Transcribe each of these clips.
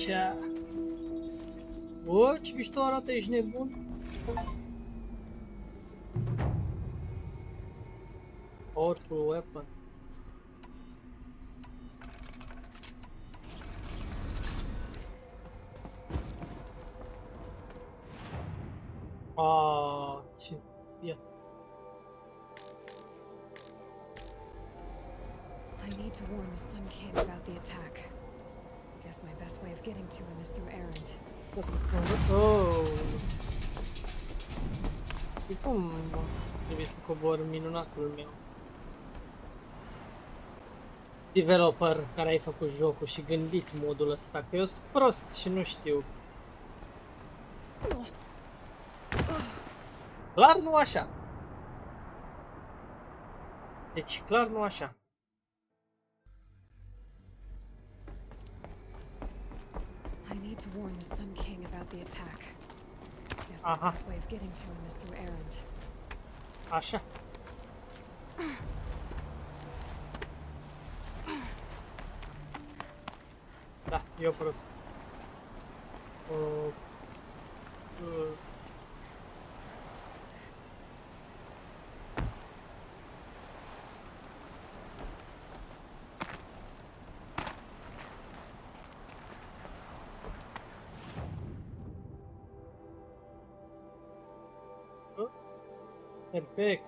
Așa. Bă, ce mișto arată, ești nebun? Powerful weapon. Ce... Ia. I need to warn the Sun King about the attack. Guess my best way of getting to him is through Errand. Oh. E cum trebuie să cobor minunatul meu? Developer care ai făcut jocul și gândit modul ăsta, că eu sunt prost și nu știu. Clar nu așa. Deci clar nu așa. I need to warn the Sun King about the attack. Guess my best way of getting to him is through Errand. Așa. Da, eu prost. Perfect.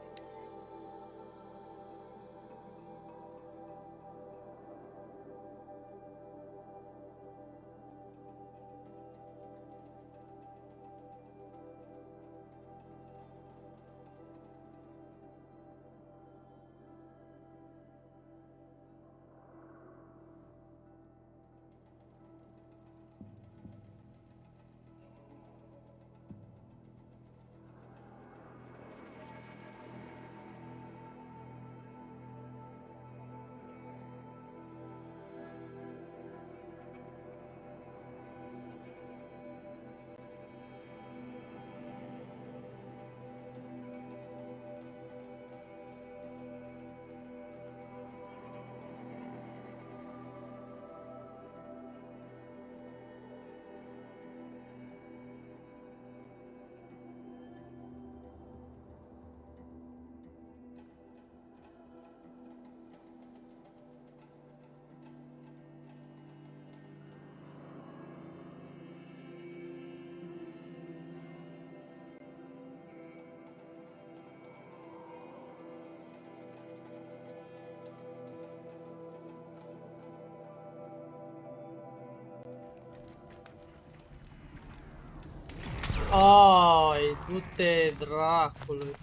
Ai, du-te dracului.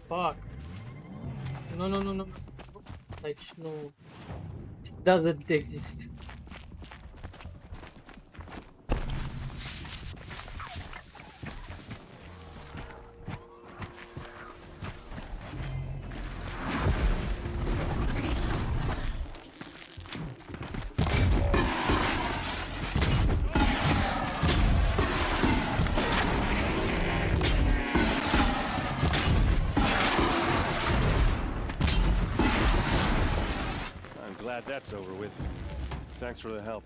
Fuck. Nu. Aici nu. It doesn't exist. Glad that's over with. Thanks for the help.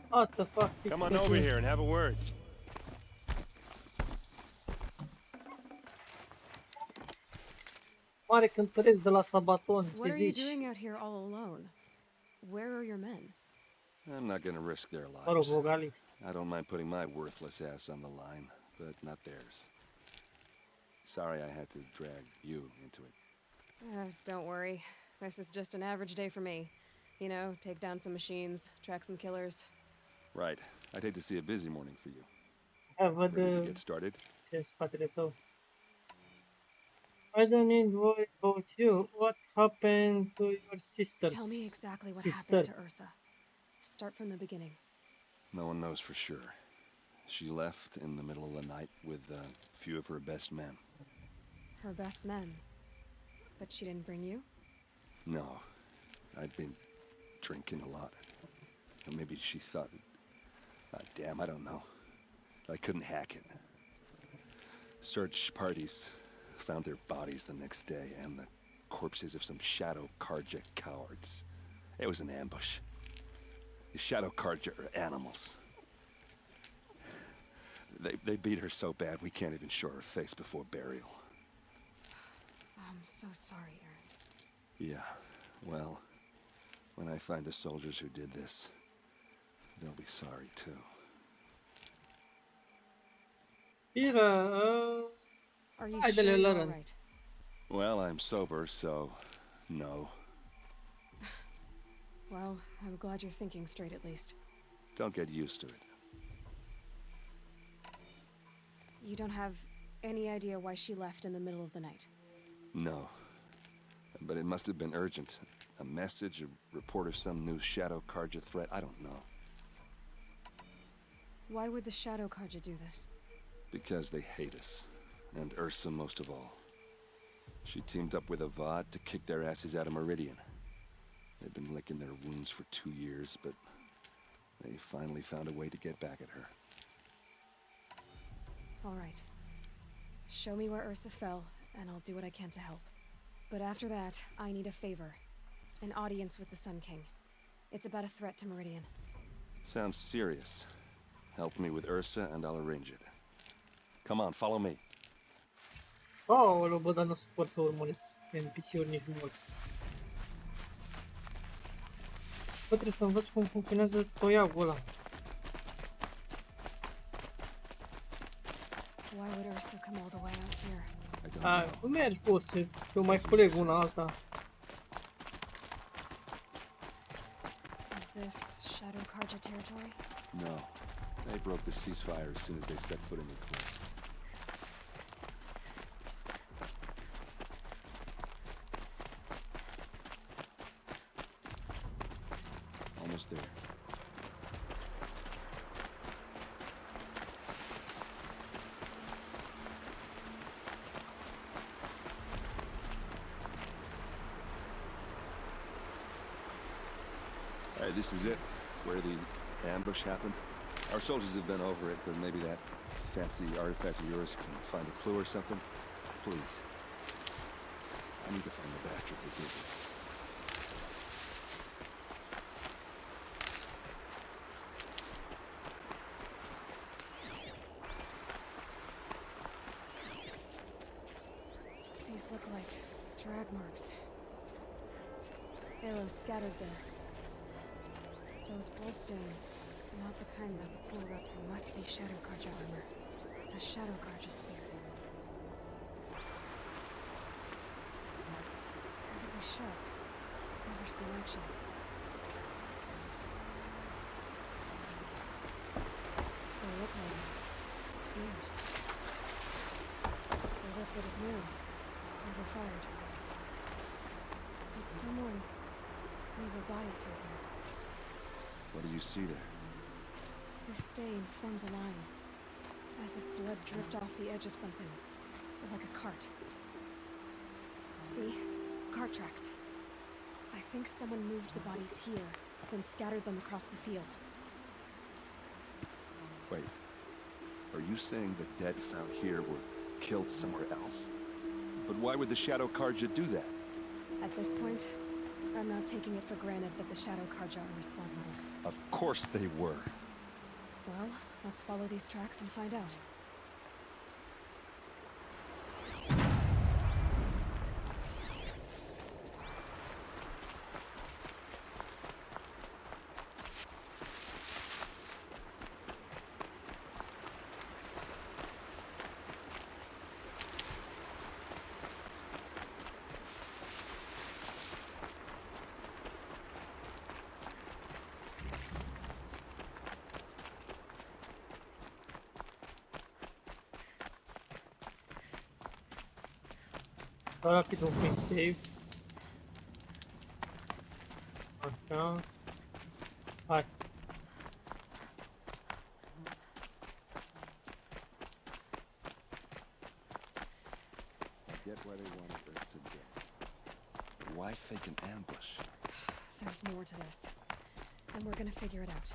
What the fuck? Come on over here and have a word. Mare cântăresc de la Sabaton. Ce What are you zici? doing out here all alone? Where are your men? I'm not gonna risk their Mă rog, lives. vogalist. I don't mind putting my worthless ass on the line, but not theirs. Sorry I had to drag you into it. Don't worry. This is just an average day for me. You know, take down some machines, track some killers. Right. I'd hate to see a busy morning for you. Văd Ready to get started? în spatele tău. I don't need worry about you. What happened to your sisters? Tell me exactly what Sister. happened to Ursa. Start from the beginning. No one knows for sure. She left in the middle of the night with a few of her best men. Her best men. But she didn't bring you? No. I'd been drinking a lot. Or maybe she thought... damn, I don't know. I couldn't hack it. Search parties found their bodies the next day and the corpses of some Shadow Karja cowards. It was an ambush. The Shadow Karja are animals. They beat her so bad we can't even show her face before burial. I'm so sorry, Aaron. Yeah, well, when I find the soldiers who did this, they'll be sorry too. Bine, Are you hai sure delle you're la all rând. right? Well, I'm sober, so no. Well, I'm glad you're thinking straight at least. Don't get used to it. You don't have any idea why she left in the middle of the night? No. But it must have been urgent. A message, a report of some new Shadow Karja threat, I don't know. Why would the Shadow Karja do this? Because they hate us. And Ursa most of all. She teamed up with Avad to kick their asses out of Meridian. They've been licking their wounds for 2 years, but they finally found a way to get back at her. All right. Show me where Ursa fell, and I'll do what I can to help. But after that, I need a favor. An audience with the Sun King. It's about a threat to Meridian. Sounds serious. Help me with Ursa and I'll arrange it. Come on, follow me. Aoleu, bă, dar nu supăr să urmăresc NPC-uri nici mult. Bă, trebuie să învăț cum funcționează toiagul ăla. Why would Ursa come all the way out here? I don't A, know. cum mergi, boss? Eu mai culeg una alta. Is this Shadow Karja territory? No. They broke the ceasefire as soon as they set foot in the clear. Almost there. Alright, this is it. Where the ambush happened. Our soldiers have been over it, but maybe that fancy artifact of yours can find a clue or something. Please. I need to find the bastards that did this. These look like drag marks. Arrows scattered there. Those bloodstains, not the kind that would blow up. They must be Shadow Karja armor. A Shadow Karja spear. It's perfectly sharp. Never seen action. They look like smears. The liquid is new. Never fired. Did someone leave a body through here? What do you see there? This stain forms a line, as if blood dripped off the edge of something, like a cart. See? Cart tracks. I think someone moved the bodies here, then scattered them across the field. Wait. Are you saying the dead found here were killed somewhere else? But why would the Shadow Karja do that? At this point, I'm now taking it for granted that the Shadow Karja are responsible. Of course they were. Well, let's follow these tracks and find out. Dau rapid um quick save. Așa. Hai. Get why they wanted us to get. Why fake an ambush? There's more to this, and we're gonna figure it out.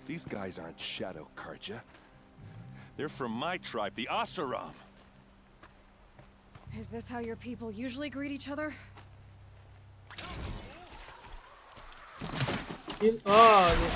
These guys aren't Shadow Karja. They're from my tribe, the Oseram. Is this how your people usually greet each other? Oh,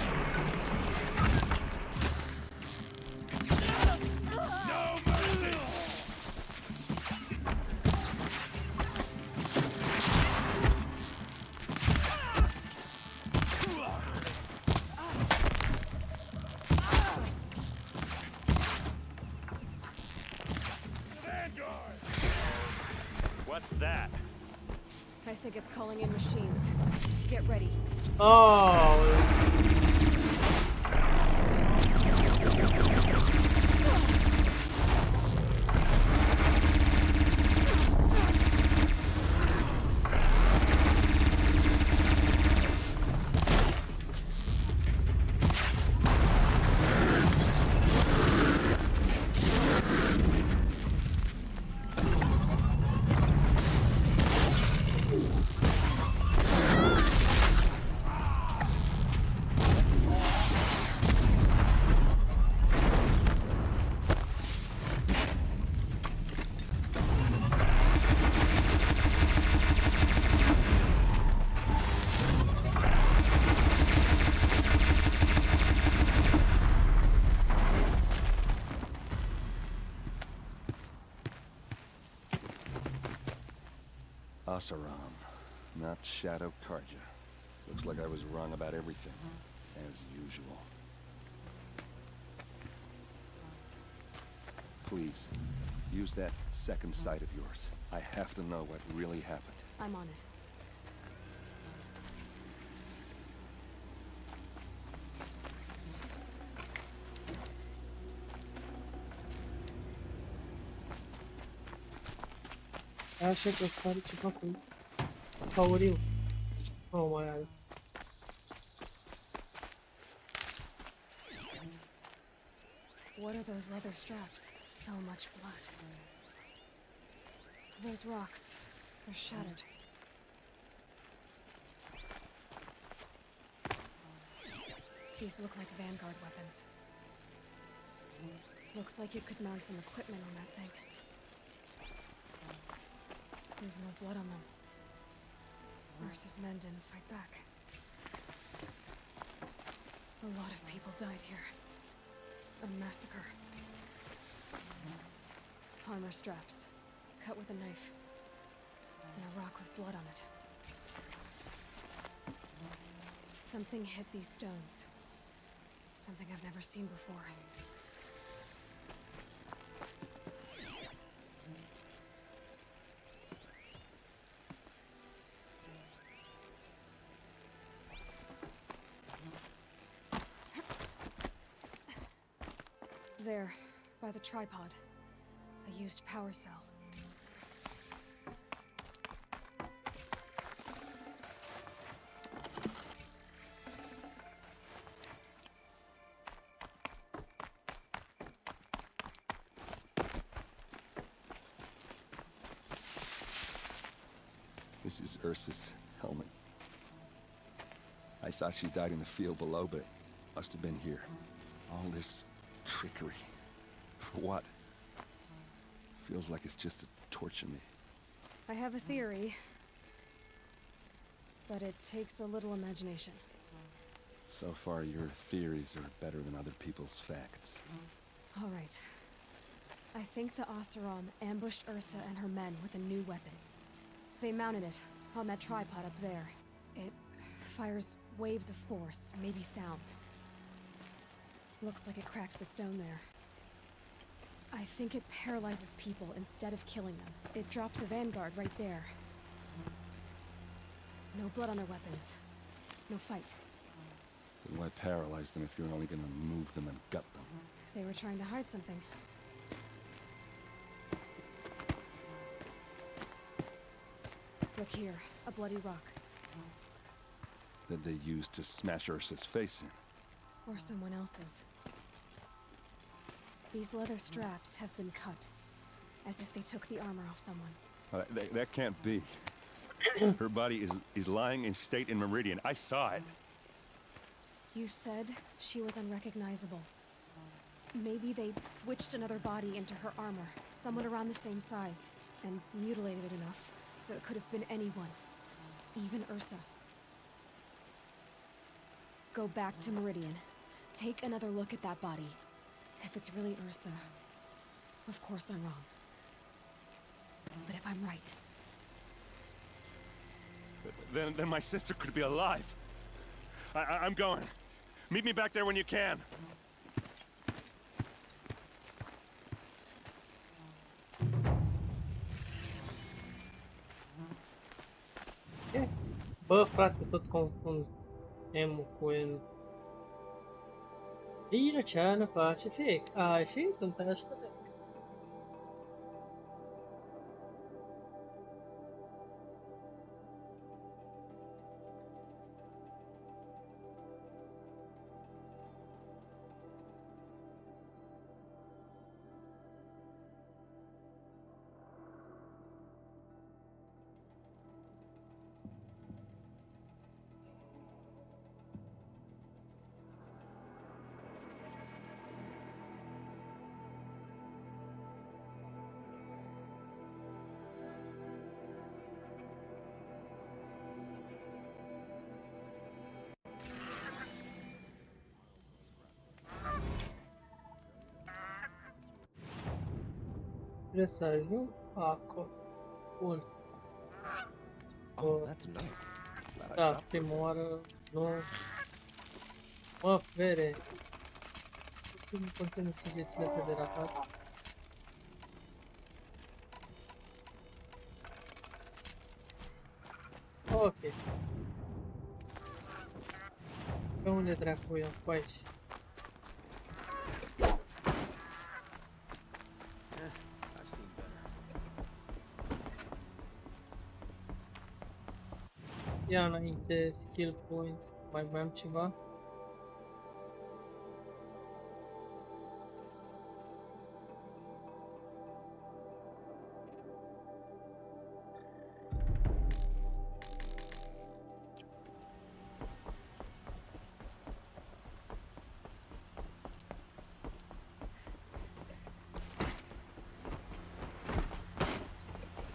What's that? I think it's calling in machines. Get ready. oh. Oseram, not Shadow Karja. Looks like I was wrong about everything, as usual. Please, use that second sight of yours. I have to know what really happened. I'm on it. Așa că stare ceva cu tauriu. Oh my god. What are those leather straps? So much blood. Those rocks, they're shattered. These look like Vanguard weapons. Looks like you could mount some equipment on that thing. There's no blood on them. Ursa's men didn't fight back. A lot of people died here. A massacre. Armor straps, cut with a knife, and a rock with blood on it. Something hit these stones. Something I've never seen before. There, by the tripod. A used power cell. This is Ursa's helmet. I thought she died in the field below, but it must have been here. All this trickery. For what? Feels like it's just to torture me. I have a theory, but it takes a little imagination. So far, your theories are better than other people's facts. All right. I think the Oseram ambushed Ursa and her men with a new weapon. They mounted it on that tripod up there. It fires waves of force, maybe sound. Looks like it cracked the stone there. I think it paralyzes people instead of killing them. It dropped the Vanguard right there. No blood on their weapons. No fight. Then why paralyze them if you're only gonna move them and gut them? They were trying to hide something. Look here, a bloody rock. That they used to smash Ursa's face in. Or someone else's. These leather straps have been cut, as if they took the armor off someone. That can't be. Her body is lying in state in Meridian. I saw it. You said she was unrecognizable. Maybe they switched another body into her armor, someone around the same size, and mutilated enough, so it could have been anyone. Even Ursa. Go back to Meridian. Take another look at that body. If it's really Ursa, of course I'm wrong. But if I'm right... Then my sister could be alive. I'm going. Meet me back there when you can. Ok. Bă, frate, tot confund M cu N. Bine, ce ne face fiec. Și sunt ăștia. Trebuie să ajung acolo. Bun. Oh, that's nice. Glad I Da, stopped. prima oară, nu. Mă, fere. Puțin conțin săgețile astea de ratat. Ok. Pe unde dracu e? Pe aici. I've seen better. Ia înainte skill points. Mai am ceva?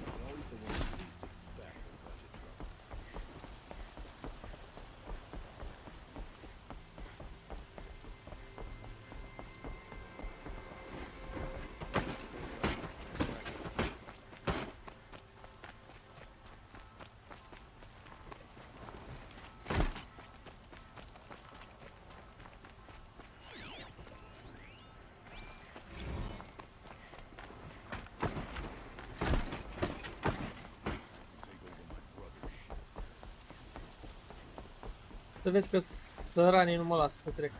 It's always the ones you least expect that cause you trouble. To take over my brother's ship. Să vezi că săranii nu mă lasă să trec.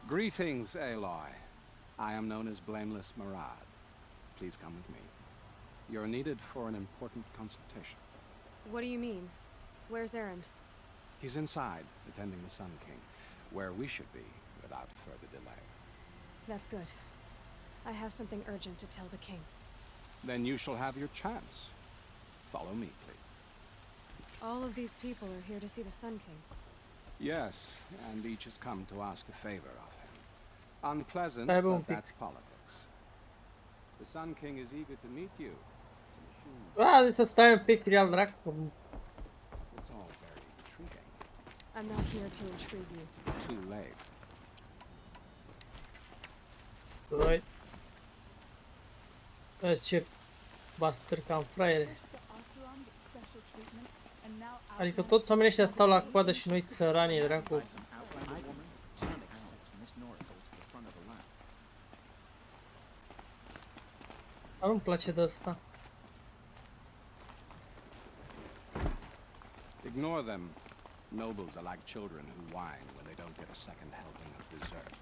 Greetings, Aloy. I am known as Blameless Marad. Please come with me. You're needed for an important consultation. What do you mean? Where's Erend? He's inside, attending the Sun King, where we should be without further delay. That's good. I have something urgent to tell the king. Then you shall have your chance. Follow me, please. All of these people are here to see the Sun King. Yes, and each has come to ask a favor of him. Unpleasant, Stai, bă, un but pic. that's politics. The Sun King is eager to meet you. De să stai un pic, real dracu. It's all very intriguing. I'm not here to intrigue you. Too late. Doi. Vezi ce bastăr cam fraiere. Adică toți oamenii ăștia stau la coadă și noi țăranii, dracu. Dar nu-mi place de asta. Ignore them. Nobles are like children who whine when they don't get a second helping of dessert.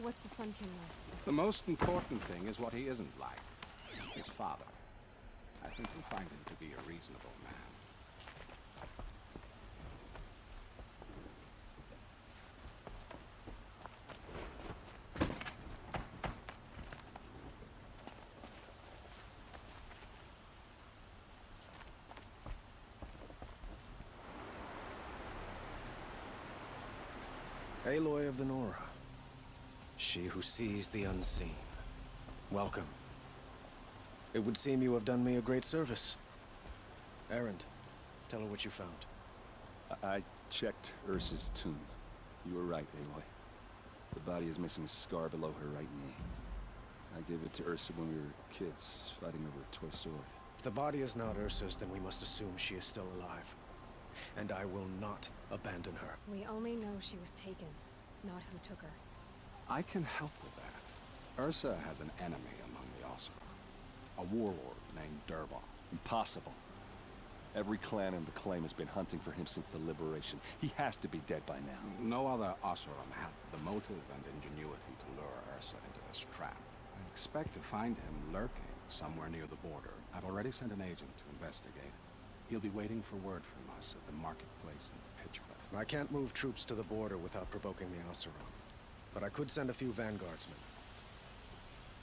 What's the Sun King like? The most important thing is what he isn't like. His father. I think you'll find him to be a reasonable man. Aloy of the Nora. She who sees the unseen. Welcome. It would seem you have done me a great service. Erend, tell her what you found. I checked Ursa's tomb. You were right, Aloy. The body is missing a scar below her right knee. I gave it to Ursa when we were kids, fighting over a toy sword. If the body is not Ursa's, then we must assume she is still alive. And I will not abandon her. We only know she was taken, not who took her. I can help with that. Ursa has an enemy among the Oseram. A warlord named Dervahl. Impossible. Every clan in the claim has been hunting for him since the liberation. He has to be dead by now. No other Oseram had the motive and ingenuity to lure Ursa into this trap. I expect to find him lurking somewhere near the border. I've already sent an agent to investigate. He'll be waiting for word from us at the marketplace in Pitchcliff. I can't move troops to the border without provoking the Oseram. But I could send a few vanguardsmen.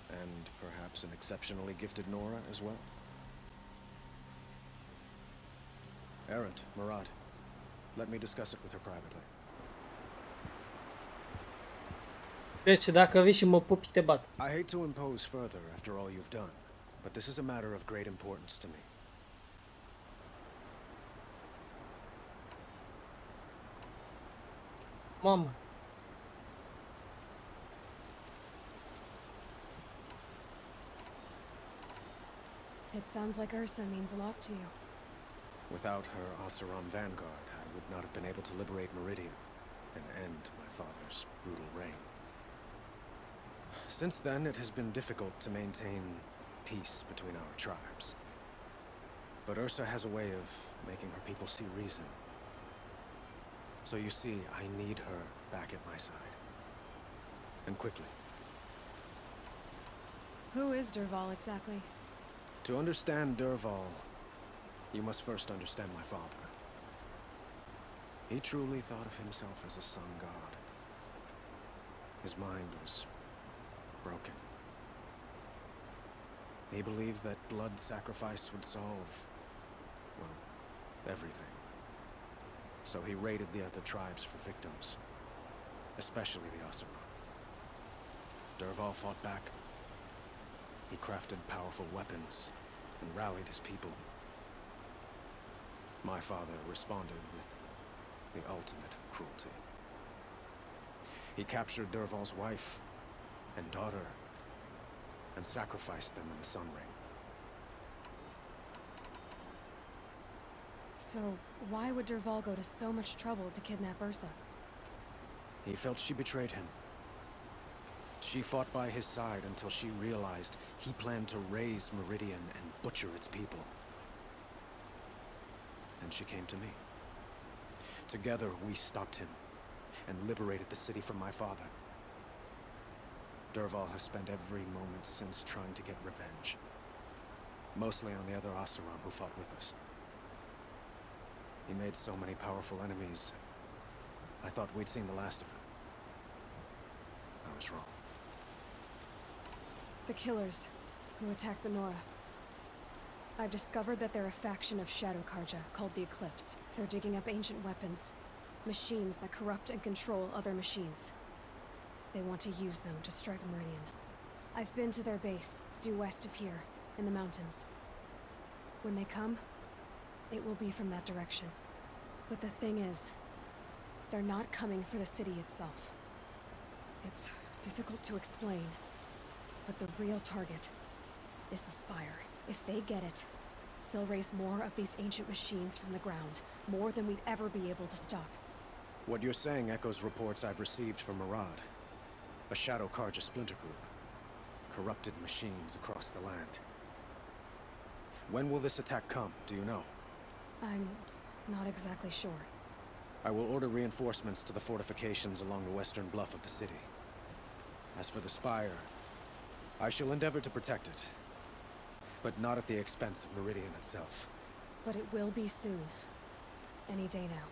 And perhaps an exceptionally gifted Nora as well. Erend, Murad, let me discuss it with her privately. Deci dacă vii și mă pupi, te bat. I hate to impose further after all you've done, but this is a matter of great importance to me. Mamă. It sounds like Ursa means a lot to you. Without her Oseram vanguard, I would not have been able to liberate Meridian and end my father's brutal reign. Since then, it has been difficult to maintain peace between our tribes. But Ursa has a way of making her people see reason. So you see, I need her back at my side. And quickly. Who is Dervahl exactly? To understand Dervahl, you must first understand my father. He truly thought of himself as a sun god. His mind was broken. He believed that blood sacrifice would solve, well, everything. So he raided the other tribes for victims, especially the Oseram. Dervahl fought back. He crafted powerful weapons and rallied his people. My father responded with the ultimate cruelty. He captured Dervahl's wife and daughter and sacrificed them in the Sun Ring. So, why would Dervahl go to so much trouble to kidnap Ursa? He felt she betrayed him. She fought by his side until she realized he planned to raise Meridian and butcher its people. And she came to me. Together, we stopped him and liberated the city from my father. Dervahl has spent every moment since trying to get revenge. Mostly on the other Oseram who fought with us. He made so many powerful enemies, I thought we'd seen the last of him. I was wrong. The killers who attacked the Nora. I've discovered that they're a faction of Shadow Karja called the Eclipse. They're digging up ancient weapons, machines that corrupt and control other machines. They want to use them to strike Meridian. I've been to their base, due west of here, in the mountains. When they come, it will be from that direction. But the thing is, they're not coming for the city itself. It's difficult to explain, but the real target is the Spire. If they get it, they'll raise more of these ancient machines from the ground, more than we'd ever be able to stop. What you're saying echoes reports I've received from Murad, a Shadow Karja splinter group. Corrupted machines across the land. When will this attack come, do you know? I'm not exactly sure. I will order reinforcements to the fortifications along the western bluff of the city. As for the Spire, I shall endeavor to protect it, but not at the expense of Meridian itself. But it will be soon. Any day now.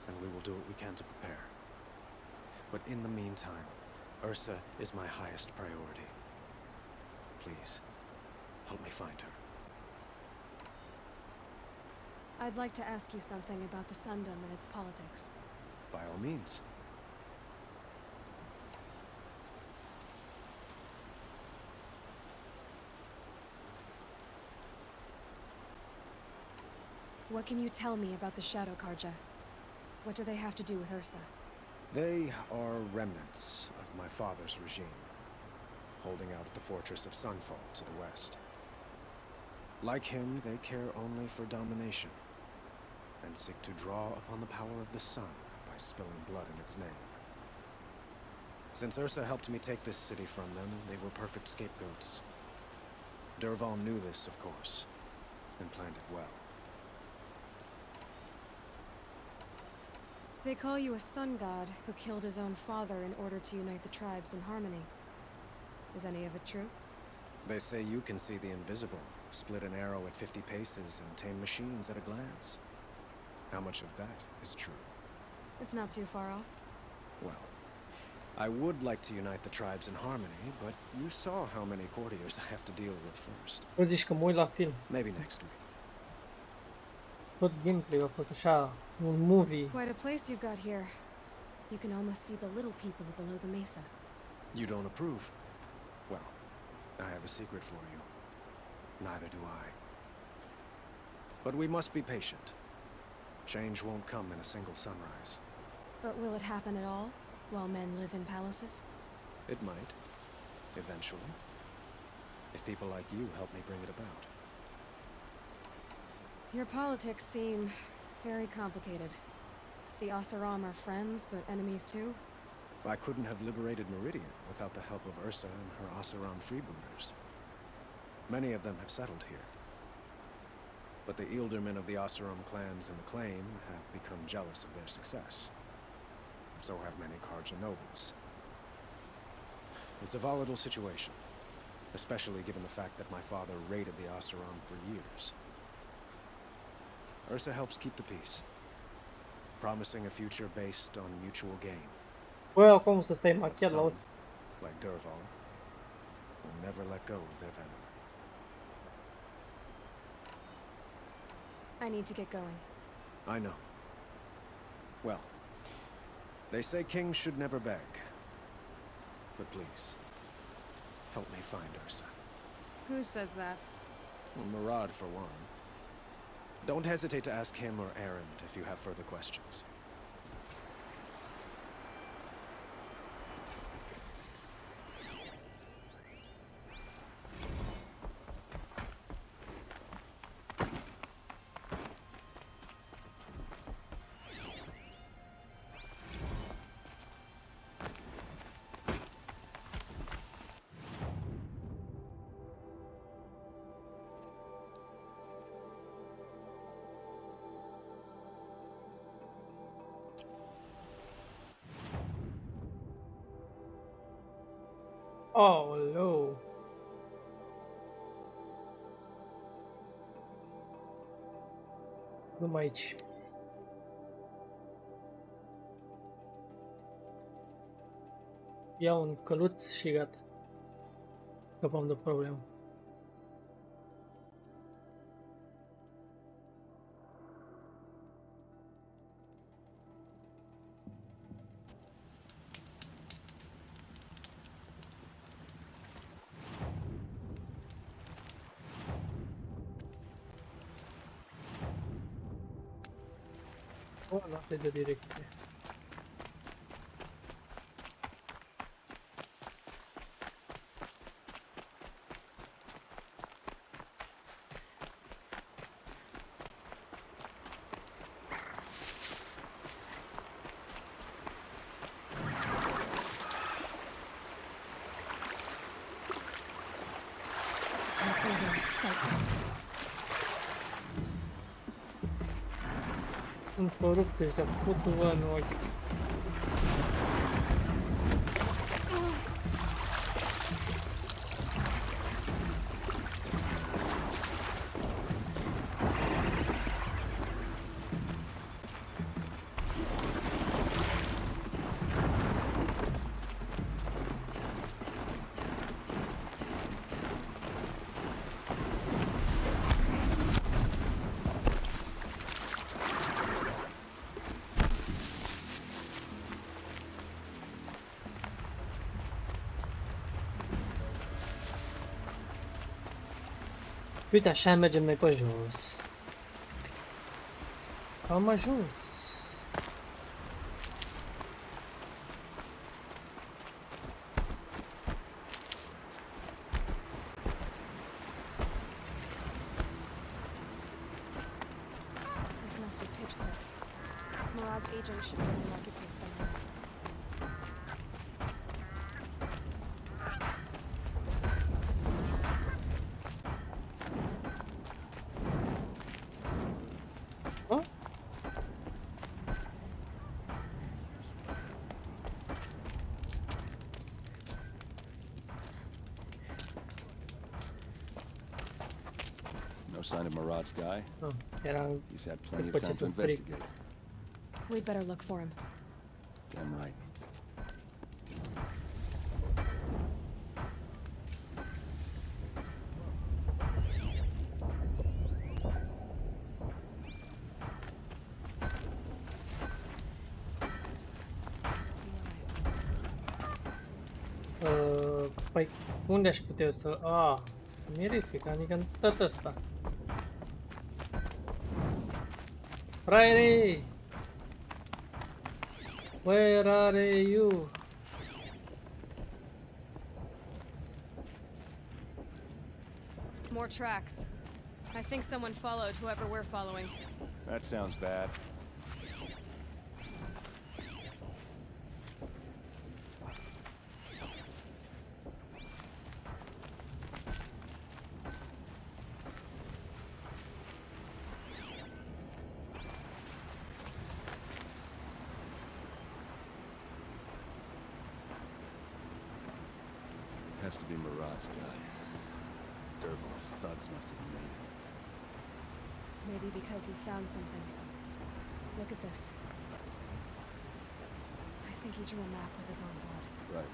And we will do what we can to prepare. But in the meantime, Ursa is my highest priority. Please, help me find her. I'd like to ask you something about the Sundom and its politics. By all means. What can you tell me about the Shadow Karja? What do they have to do with Ursa? They are remnants of my father's regime, holding out at the fortress of Sunfall to the west. Like him, they care only for domination, and seek to draw upon the power of the sun by spilling blood in its name. Since Ursa helped me take this city from them, they were perfect scapegoats. Dervahl knew this, of course, and planned it well. They call you a sun god who killed his own father in order to unite the tribes in harmony. Is any of it true? They say you can see the invisible, split an arrow at 50 paces, and tame machines at a glance. How much of that is true? It's not too far off. Well, I would like to unite the tribes in harmony, but you saw how many courtiers I have to deal with first. Bă, zici că mă uit la film. Maybe next week. Tot gameplay-ul a fost așa, un movie. Quite a place you've got here. You can almost see the little people below the mesa. You don't approve? Well, I have a secret for you. Neither do I. But we must be patient. Change won't come in a single sunrise. But will it happen at all, while men live in palaces? It might. Eventually. If people like you help me bring it about. Your politics seem very complicated. The Oseram are friends, but enemies too? I couldn't have liberated Meridian without the help of Ursa and her Oseram freebooters. Many of them have settled here. But the ealdormen of the Oseram clans in the Claim have become jealous of their success. So have many Karja nobles. It's a volatile situation, especially given the fact that my father raided the Oseram for years. Ursa helps keep the peace, promising a future based on mutual gain. Bă, acum să stai But machiat la some, ochi. like Dervahl, will never let go of their venom. I need to get going. I know. Well, they say kings should never beg. But please, help me find Ursa. Who says that? Well, Murad, for one. Don't hesitate to ask him or Erend if you have further questions. Aoleu. Numai aici. Iau un căluț și gata. Scăpăm de problemă. O, nu atât de direcție. And further, sightseeing. Sunt corupți ăștia, putu-vă în ochi. Uite, așa mergem noi pe jos. Am ajuns. This must be Pitchcliff. Murad's agent should be in the marketplace by now. Hă? No sign of Marat's guy? Ah, era He's had plenty of după ce time to să stric. investigate. We'd better look for him. Damn right. Păi, unde aș putea eu să... mirific, adică în tot ăsta. Fraiere! Where are you? More tracks. I think someone followed whoever we're following. That sounds bad. Has to be Marat's guy. Dervahl's thugs must have made him. Maybe because he found something. Look at this. I think he drew a map with his own blood. Right.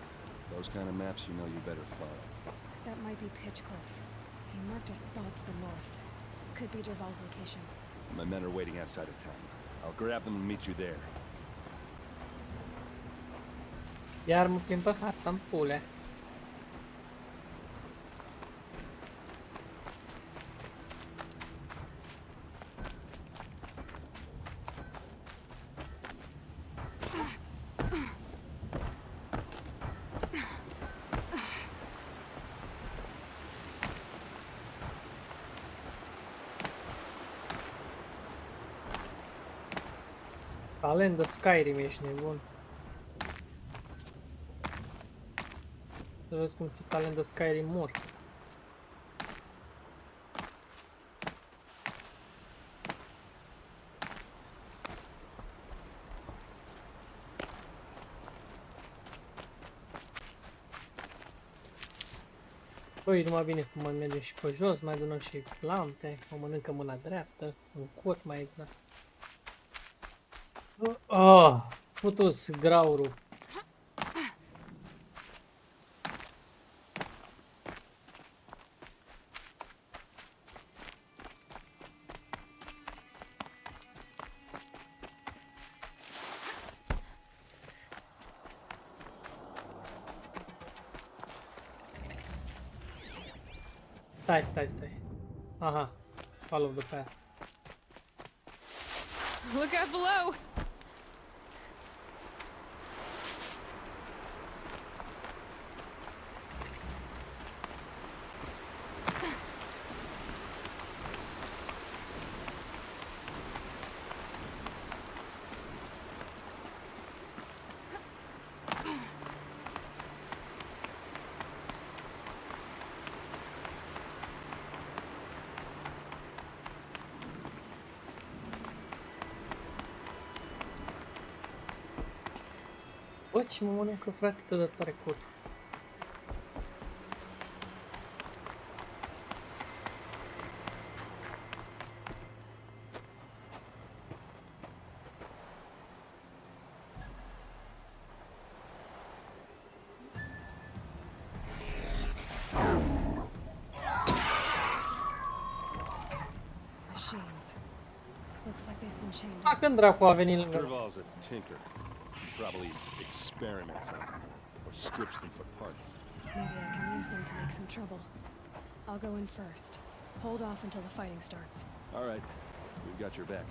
Those kind of maps you know you better follow. That might be Pitchcliff. He marked a spot to the north. Could be Dervahl's location. My men are waiting outside of town. I'll grab them and meet you there. Iar mă plimb pe hartă în pule. Talent de Skyrim, ești nebun. Să vezi cum talent de Skyrim mor. Păi, numai bine cum mai mergem și pe jos, mai adunăm și plante, o mănâncă mâna dreaptă, un cot mai exact. Putus graurul. Stai. Aha, follow the path. Look out below! Bă, ce mă mănâncă, frate, de tare cot. Machines. Looks like they've been chained. Când dracu a venit lângă? Dervahl's a tinker. He probably experiments on them, or strips them for parts. Maybe I can use them to make some trouble. I'll go in first. Hold off until the fighting starts. All right, we've got your back.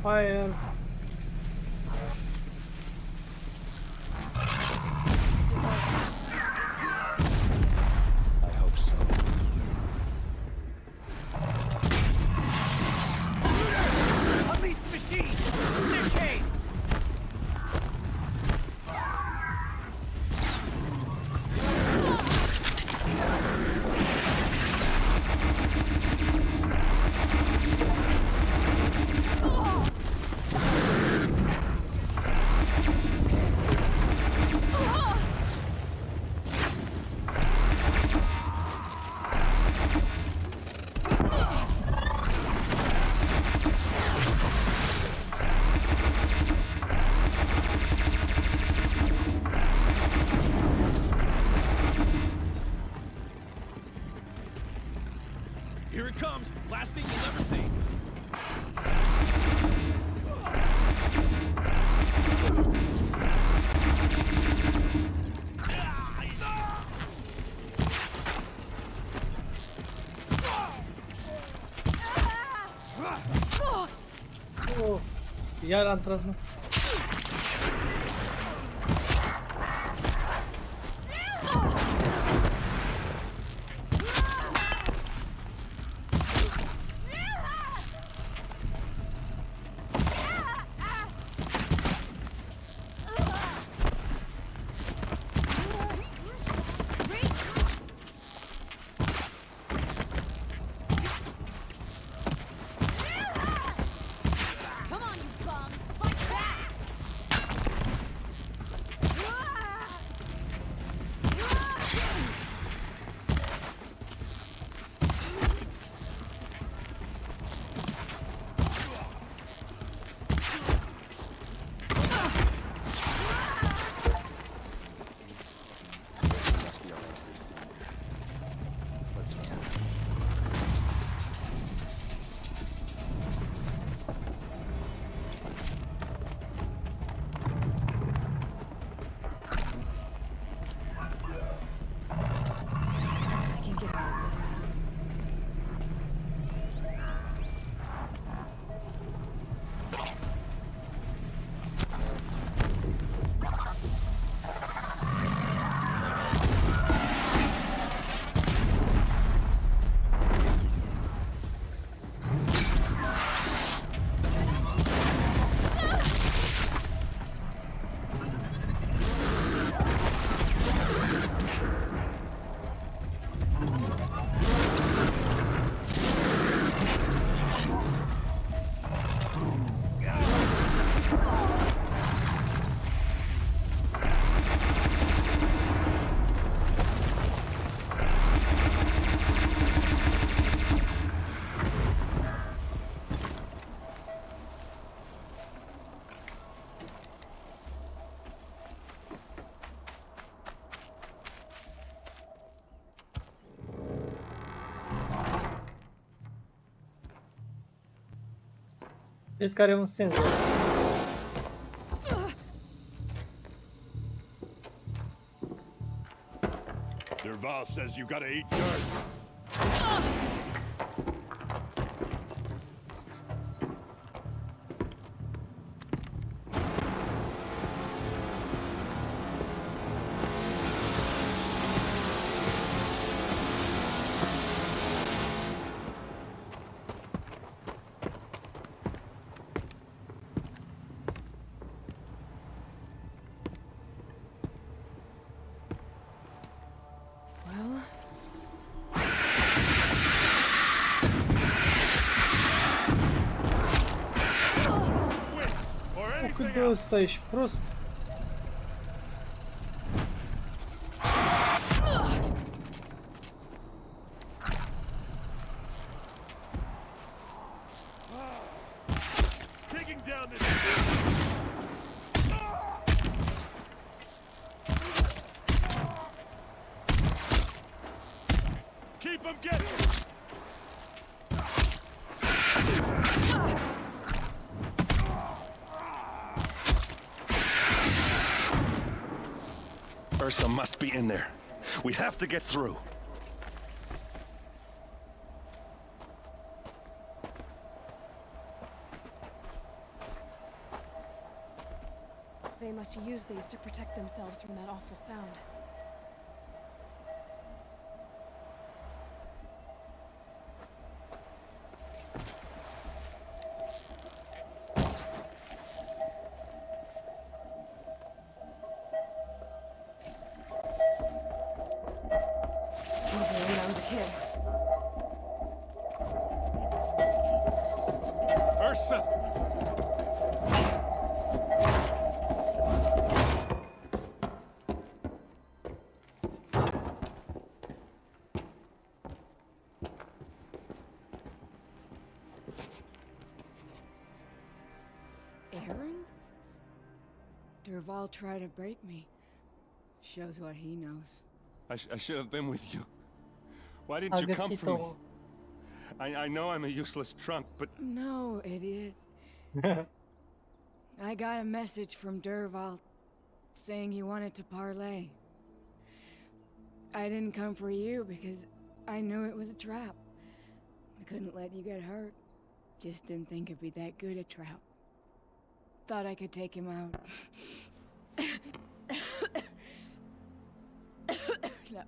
Fire. I hope so. Unleash the machine! They're chained! Here it comes! Last thing you'll ever see! Oh, iar am tras, mă. Come on, you bum! Fight back! Must be around here somewhere. Let's find out. I can get out of this. Vezi că are un senzor. Derval says you gotta eat dirt. Well, Wits or Cât anything de else. ăsta ești prost? Taking down this. Keep them guessing. Ursa must be in there. We have to get through. They must use these to protect themselves from that awful sound. Easier when I was a kid. Ursa! Aaron? Durval tried to break me. Shows what he knows. I should have been with you. Why didn't you come for me? Agasito. I know I'm a useless trunk, but No, idiot. I got a message from Durval saying he wanted to parlay. I didn't come for you because I knew it was a trap. I couldn't let you get hurt. Just didn't think it'd be that good a trap. Thought I could take him out. No.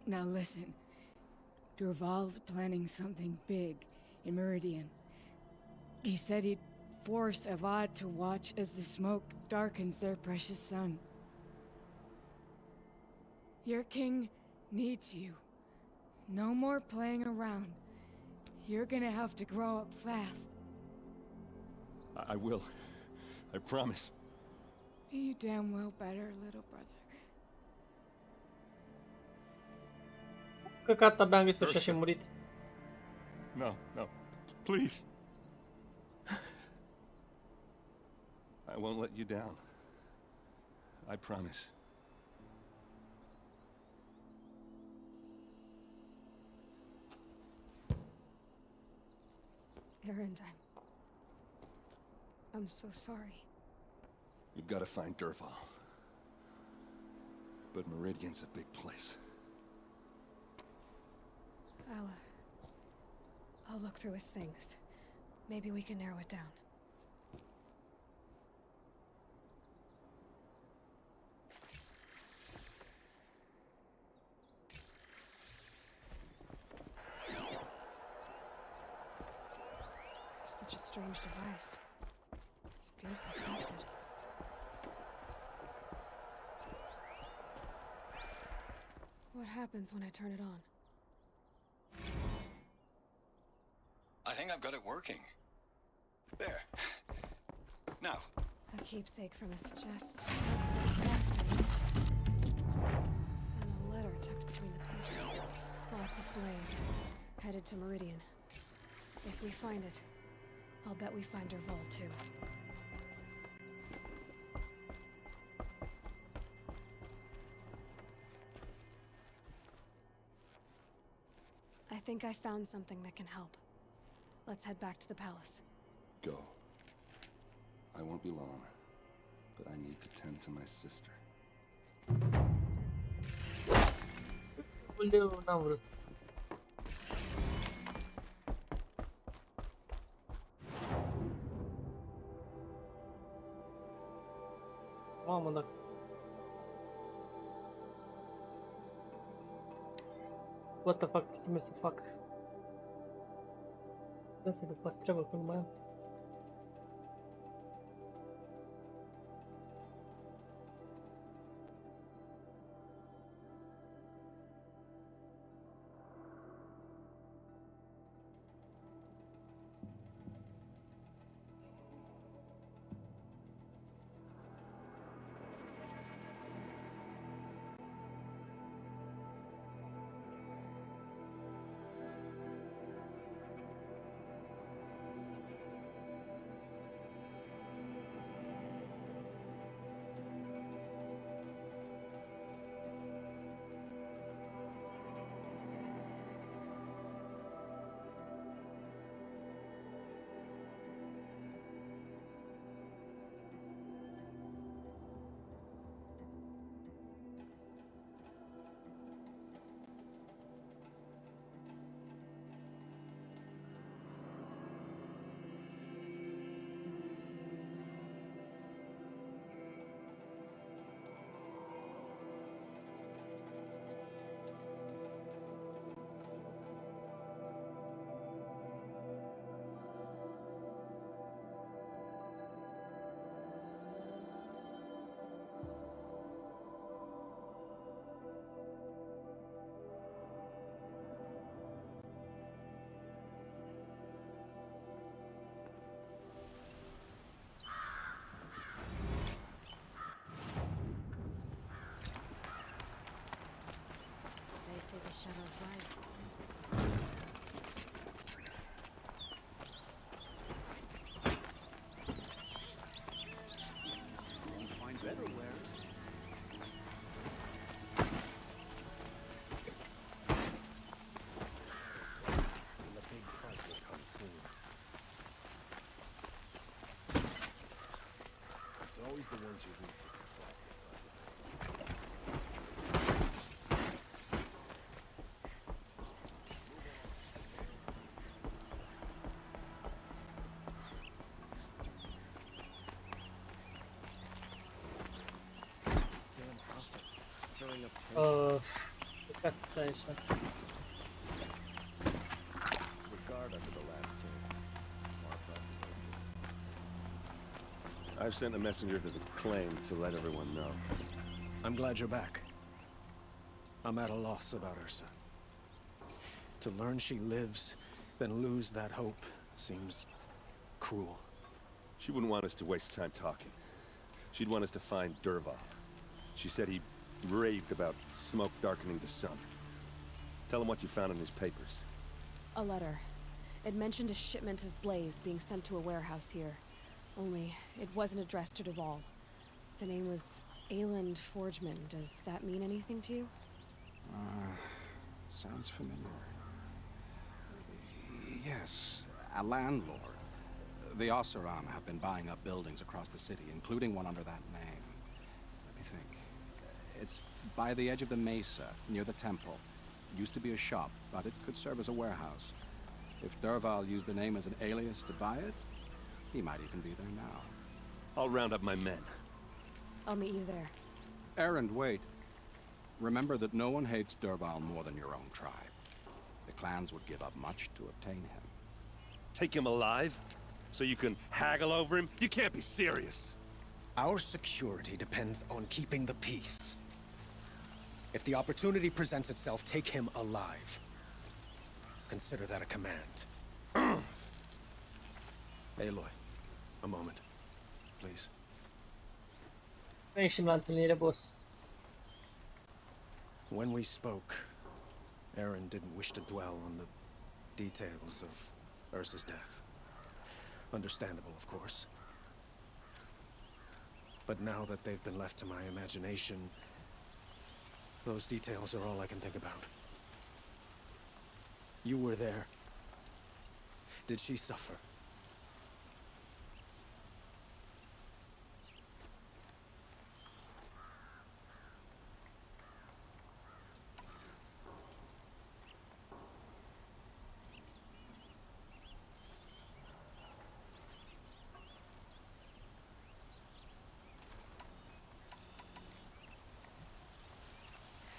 Now listen. Durval's planning something big in Meridian. He said he'd force Avad to watch as the smoke darkens their precious sun. Your king needs you. No more playing around. You're gonna have to grow up fast. I will. I promise. You damn well better, little brother. Căcat, abia am găsit-o și așa murit. No, no. Please. I won't let you down. I promise. Aaron, I'm so sorry. You've got to find Durval. But Meridian's a big place. I'll look through his things. Maybe we can narrow it down. Such a strange device. It's beautifully crafted. What happens when I turn it on? I think I've got it working. There. Now. A keepsake from his chest. Sensitive crafting. And a letter tucked between the pages. Lots of blaze. Headed to Meridian. If we find it, I'll bet we find Durval too. I think I found something that can help. Let's head back to the palace. Go. I won't be long, but I need to tend to my sister. Uleu, n-am vrut. Mamă, dacă... What the fuck, trebuie să merg să fac? Asta de păstreabă, că nu mai am. means you reached the collective budget. This damn hustle, stirring up tensions. Păcat să stai așa. The guard under the last king. Far practical. I've sent a messenger to the claim to let everyone know. I'm glad you're back. I'm at a loss about Ursa. To learn she lives, then lose that hope, seems cruel. She wouldn't want us to waste time talking. She'd want us to find Dervahl. She said he raved about smoke darkening the sun. Tell him what you found in his papers. A letter. It mentioned a shipment of blaze being sent to a warehouse here. Only, it wasn't addressed to Dervahl. The name was Ayland Forgeman. Does that mean anything to you? Sounds familiar. Yes, a landlord. The Oseram have been buying up buildings across the city, including one under that name. Let me think. It's by the edge of the mesa, near the temple. Used to be a shop, but it could serve as a warehouse. If Dervahl used the name as an alias to buy it, he might even be there now. I'll round up my men. I'll meet you there. Erend, wait. Remember that no one hates Dervahl more than your own tribe. The clans would give up much to obtain him. Take him alive? So you can haggle over him? You can't be serious. Our security depends on keeping the peace. If the opportunity presents itself, take him alive. Consider that a command. Aloy, a moment, please. Nu ieșim la întâlnire, boss. When we spoke, Aaron didn't wish to dwell on the details of Ursa's death. Understandable, of course. But now that they've been left to my imagination, those details are all I can think about. You were there. Did she suffer?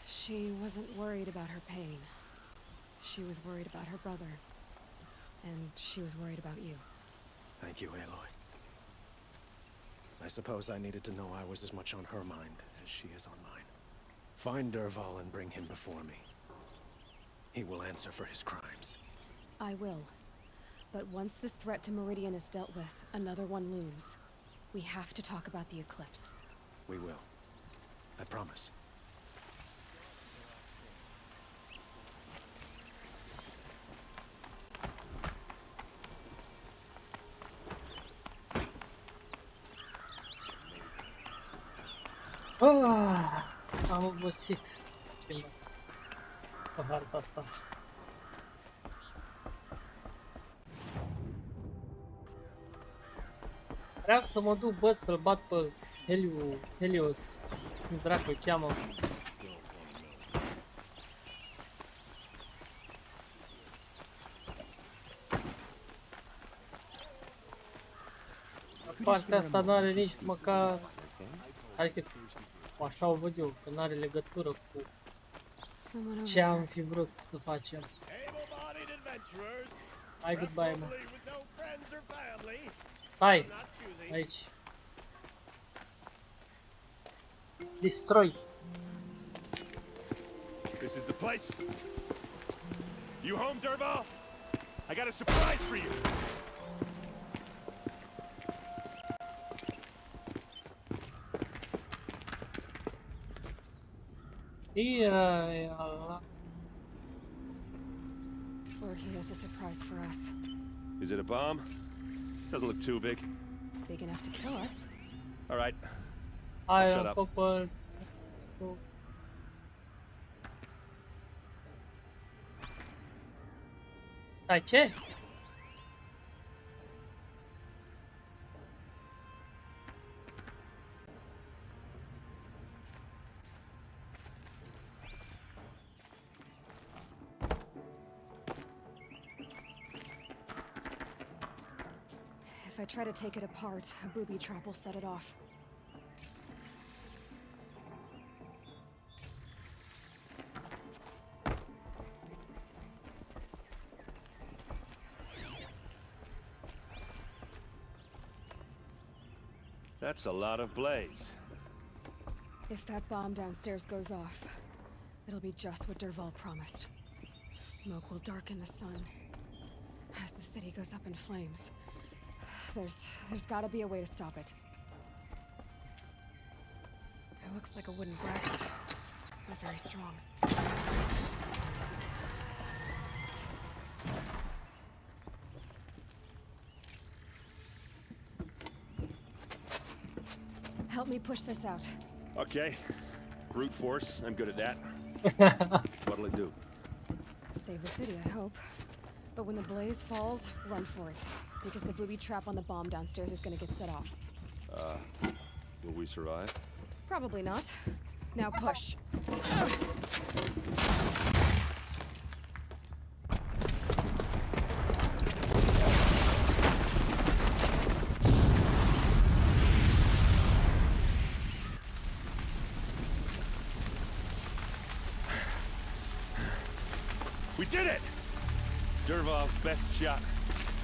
She wasn't worried about her pain. She was worried about her brother. And she was worried about you. Thank you, Aloy. I suppose I needed to know I was as much on her mind as she is on mine. Find Dervahl and bring him before me. He will answer for his crimes. I will. But once this threat to Meridian is dealt with, another one looms. We have to talk about the eclipse. We will. I promise. Am obosit filmat pe harta asta. Vreau să mă duc, bă, să-l bat pe Helios, cum dracu îl cheamă. Partea asta n-are nici măcar, adică așa o văd eu, că n-are legătură cu ce am fi vrut să facem. Hai, goodbye, mă. Hai, aici. Destroy. This is the place. You home, Dervahl? I got a surprise for you. Or he has a surprise for us. Is it a bomb? Doesn't look too big. Big enough to kill us. All right. Hai, shut up. popă. Hai, ce? If I try to take it apart, a booby trap will set it off. That's a lot of blaze. If that bomb downstairs goes off, it'll be just what Dervahl promised. Smoke will darken the sun. As the city goes up in flames, there's gotta be a way to stop it. It looks like a wooden bracket. Not very strong. Help me push this out. Okay. Brute force, I'm good at that. What'll it do? Save the city, I hope. But when the blaze falls, run for it. Because the booby trap on the bomb downstairs is gonna get set off. Will we survive? Probably not. Now push. We did it! Dervahl's best shot.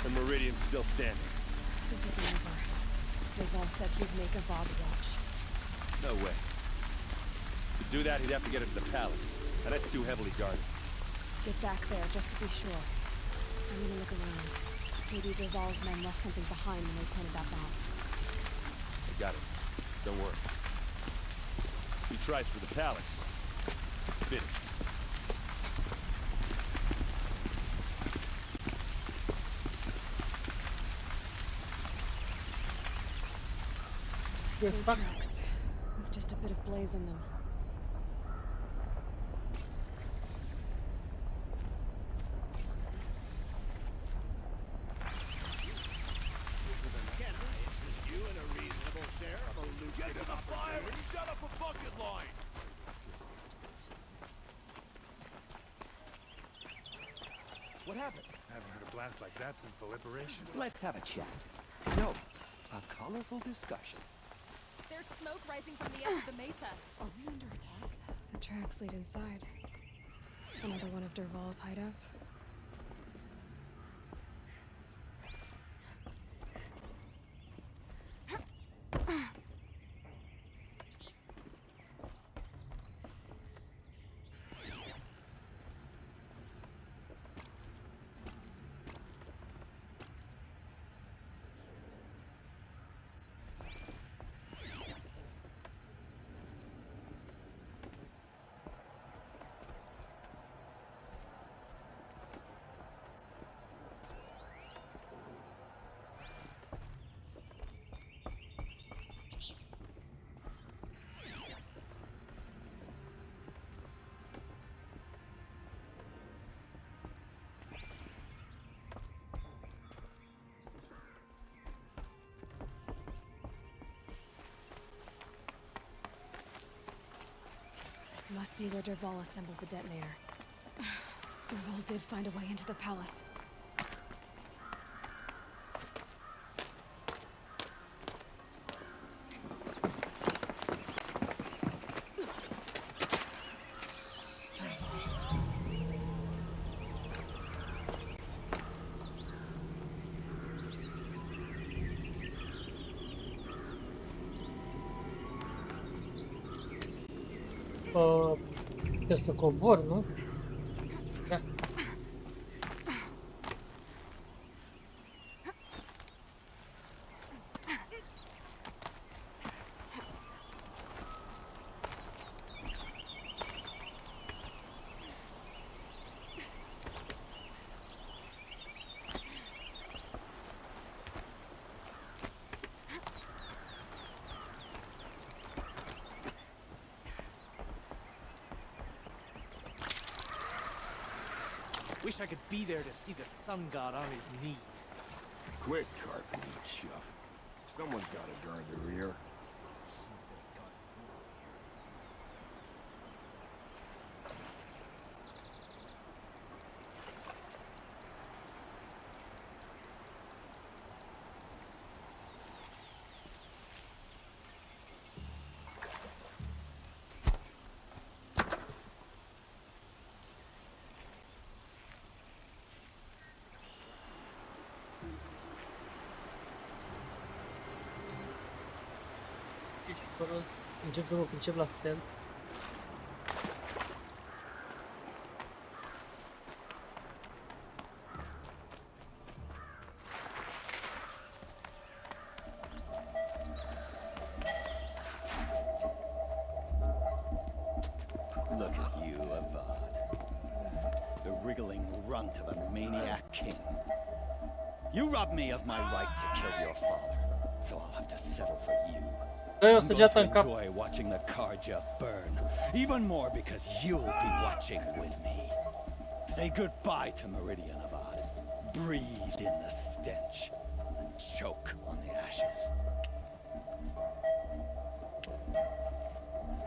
The Meridian's still standing. This isn't over. Dervahl said he'd make a Vogue watch. No way. To do that, he'd have to get it to the palace. And that's too heavily guarded. Get back there, just to be sure. I'm gonna look around. Maybe Dervahl's men left something behind when they planted that bomb. I got it. Don't worry. If he tries for the palace, it's finished. You're Blue stuck. tracks. With just a bit of blaze in them. Get to the fire and shut up a bucket line! What happened? Haven't heard a blast like that since the liberation. Let's have a chat. No, a colorful discussion. There's smoke rising from the edge of the mesa. Are we under attack? The tracks lead inside. Another one of Dervahl's hideouts. This must be where Dervahl assembled the detonator. Dervahl did find a way into the palace. Trebuie să cobor, nu? Da. Wish I could be there to see the sun god on his knees. Quick, Cartman, you chuff. Someone's got to guard the rear. pe rost. Încep să mă pricep la stealth. Look at you, Avad. The wriggling runt of a maniac king. You robbed me of my right to kill your father, so I'll have to settle for you. Dă-i o I'm going săgeată to în cap. enjoy watching the Karja burn, even more because you'll be watching with me. Say goodbye to Meridian, Avad. Breathe in the stench and choke on the ashes.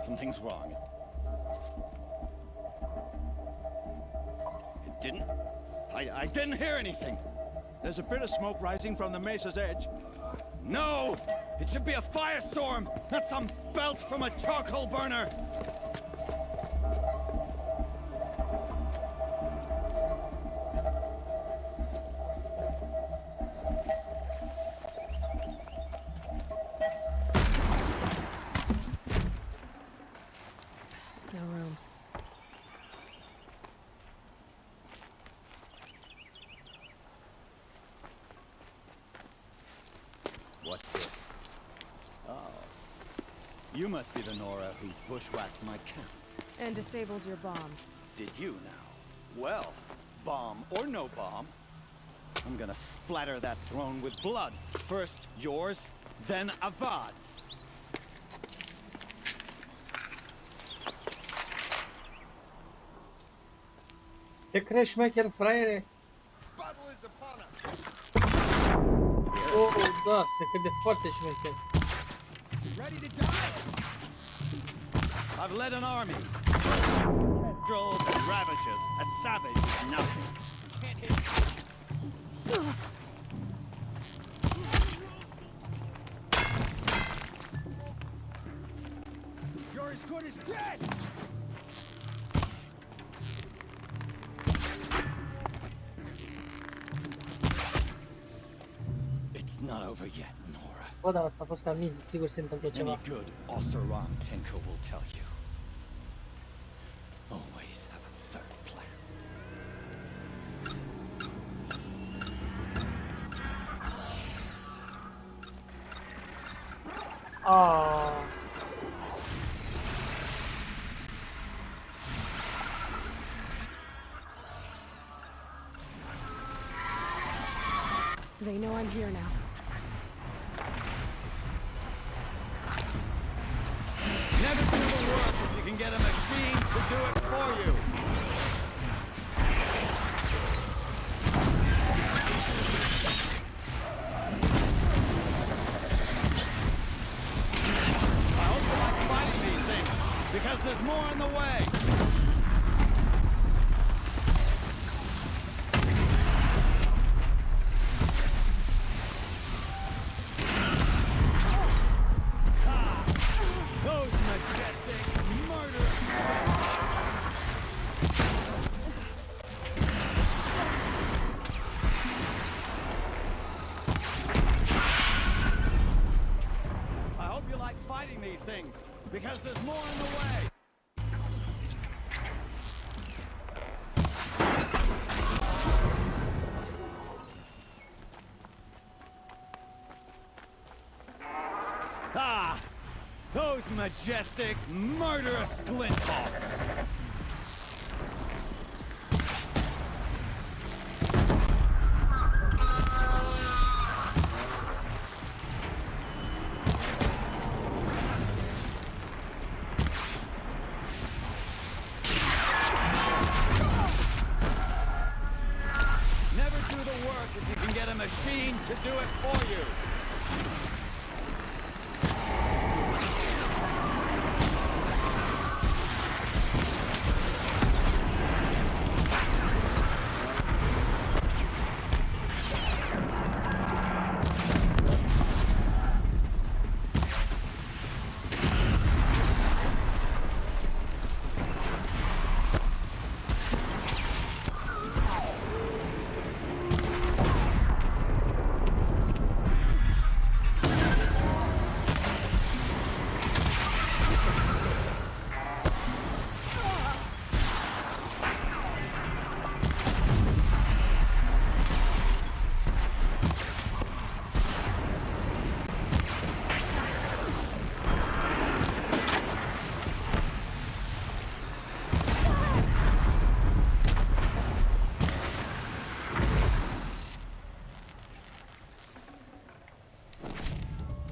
Something's wrong. It didn't. I didn't hear anything. There's a bit of smoke rising from the mesa's edge. No! It should be a firestorm, not some belch from a charcoal burner! No room. What's this? Oh. You must be the Nora who bushwhacked my camp. And disabled your bomb. Did you now? Well, bomb or no bomb, I'm gonna splatter that throne with blood. First yours, then Avad's. Te crezi șmecher, fraiere? Oh, da, se crede foarte șmecher. I've led an army. Trolls and ravages. A savage is nothing. You're as good as dead! It's not over yet, Nora. Bă, dar asta a fost ca mizi, sigur se întâmplă ceva. Any good Oseram tinker will tell you. Always have a third plan. Ah. They know I'm here now. Never do the work if you can get a machine to do it for you. I hope you like fighting these things, because there's more on the way. Those majestic murderers! I hope you like fighting these things, because there's more on the way. Ah! Those majestic, murderous glinthawks! Never do the work if you can get a machine to do it for you.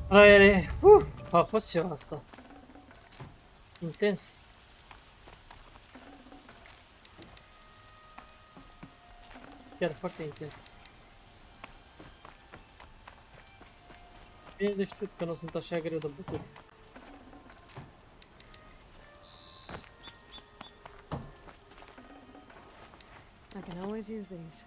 Aere. A fost ceva asta. Intens. Chiar foarte intens. Bine de știut că nu sunt așa greu de bătut. I can always use these.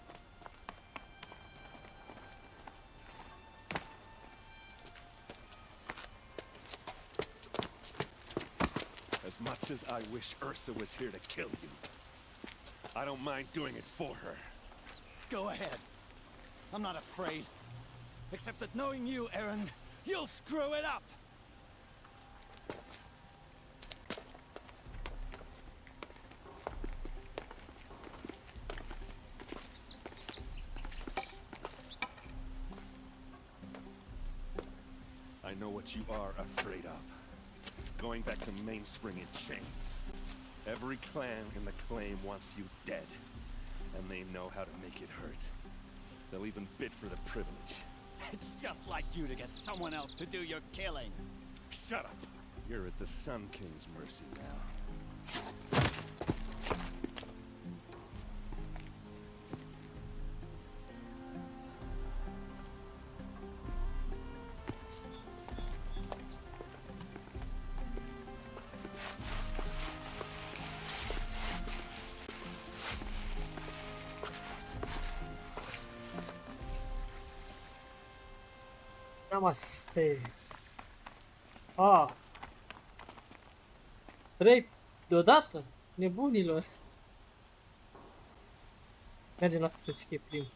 As much as I wish Ursa was here to kill you, I don't mind doing it for her. Go ahead. I'm not afraid. Except that knowing you, Aaron, you'll screw it up! I know what you are afraid of. Going back to Mainspring in chains. Every clan in the claim wants you dead. And they know how to make it hurt. They'll even bid for the privilege. It's just like you to get someone else to do your killing. Shut up! You're at the Sun King's mercy now. Namaste. Ah. 3 deodată? Nebunilor. Mergem la străci, că e prim.